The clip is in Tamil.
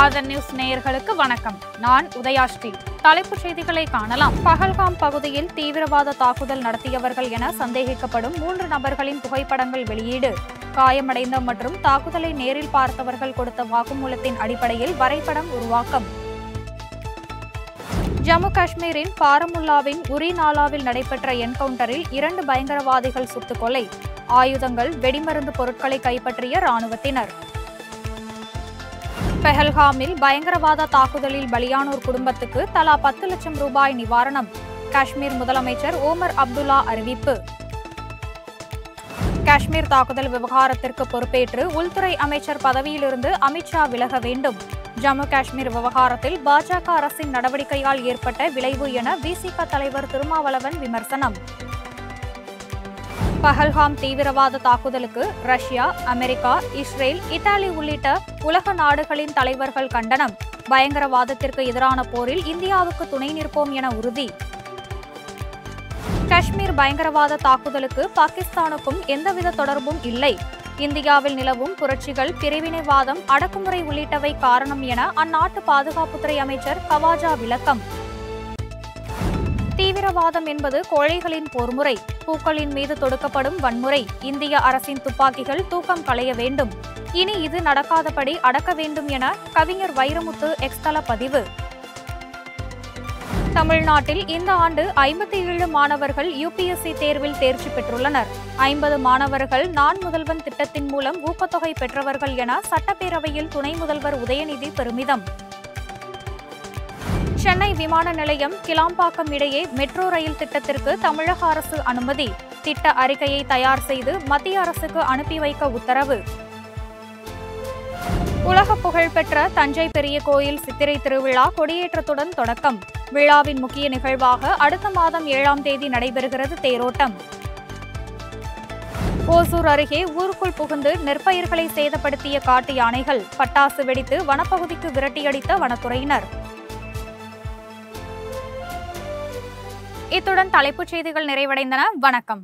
ஆதன் நியூஸ் நேயர்களுக்கு வணக்கம். நான் உதயாஸ்ரீ. தலைப்புச் செய்திகளை காணலாம். பஹல்காம் பகுதியில் தீவிரவாத தாக்குதல் நடத்தியவர்கள் என சந்தேகிக்கப்படும் 3 நபர்களின் புகைப்படங்கள் வெளியீடு. காயமடைந்த மற்றும் தாக்குதலை நேரில் பார்த்தவர்கள் கொடுத்த வாக்குமூலத்தின் அடிப்படையில் வரைபடம் உருவாக்கம். ஜம்மு காஷ்மீரின் பாரமுல்லாவின் உரி நாலாவில் நடைபெற்ற என்கவுண்டரில் 2 பயங்கரவாதிகள் சுட்டுக் கொலை. ஆயுதங்கள், வெடிமருந்து பொருட்களை கைப்பற்றிய ராணுவத்தினர். பஹல்காமில் பயங்கரவாத தாக்குதலில் பலியானோர் குடும்பத்துக்கு தலா 10 லட்சம் ரூபாய் நிவாரணம். காஷ்மீர் முதலமைச்சர் ஓமர் அப்துல்லா அறிவிப்பு. காஷ்மீர் தாக்குதல் விவகாரத்திற்கு பொறுப்பேற்று உள்துறை அமைச்சர் பதவியிலிருந்து அமித்ஷா விலக வேண்டும். ஜம்மு காஷ்மீர் விவகாரத்தில் பாஜக அரசின் நடவடிக்கையால் ஏற்பட்ட விளைவு என விசிக தலைவர் திருமாவளவன் விமர்சனம். பஹல்காம் தீவிரவாத தாக்குதலுக்கு ரஷ்யா, அமெரிக்கா, இஸ்ரேல், இத்தாலி உள்ளிட்ட உலக நாடுகளின் தலைவர்கள் கண்டனம். பயங்கரவாதத்திற்கு எதிரான போரில் இந்தியாவுக்கு துணை நிற்போம் என உறுதி. காஷ்மீர் பயங்கரவாத தாக்குதலுக்கு பாகிஸ்தானுக்கும் எந்தவித தொடர்பும் இல்லை. இந்தியாவில் நிலவும் புரட்சிகள், பிரிவினைவாதம், அடக்குமுறை உள்ளிட்டவை காரணம் என அந்நாட்டு பாதுகாப்புத்துறை அமைச்சர் கவாஜா விளக்கம். தீவிரவாதம் என்பது கோழைகளின் போர்முறை. பூக்களின் மீது தொடுக்கப்படும் வன்முறை. இந்திய அரசின் துப்பாக்கிகள் தூக்கம் களைய வேண்டும். இனி இது நடக்காதபடி அடக்க வேண்டும் என கவிஞர் வைரமுத்து எக்ஸ் தள பதிவு. தமிழ்நாட்டில் இந்த ஆண்டு 57 மாணவர்கள் UPSC தேர்வில் தேர்ச்சி பெற்றுள்ளனர். 50 மாணவர்கள் நான் முதல்வன் திட்டத்தின் மூலம் ஊக்கத்தொகை பெற்றவர்கள் என சட்டப்பேரவையில் துணை முதல்வர் உதயநிதி பெருமிதம். சென்னை விமான நிலையம் கிளாம்பாக்கம் இடையே மெட்ரோ ரயில் திட்டத்திற்கு தமிழக அரசு அனுமதி. திட்ட அறிக்கையை தயார் செய்து மத்திய அரசுக்கு அனுப்பி வைக்க உத்தரவு. உலக புகழ்பெற்ற தஞ்சை பெரிய கோயில் சித்திரை திருவிழா கொடியேற்றத்துடன் தொடக்கம். விழாவின் முக்கிய நிகழ்வாக அடுத்த மாதம் 7ஆம் தேதி நடைபெறுகிறது தேரோட்டம். ஓசூர் அருகே ஊருக்குள் புகுந்து நெற்பயிர்களை சேதப்படுத்திய காட்டு யானைகள். பட்டாசு வெடித்து வனப்பகுதிக்கு விரட்டியடித்த வனத்துறையினர். இத்துடன் தலைப்புச் செய்திகள் நிறைவடைந்தன. வணக்கம்.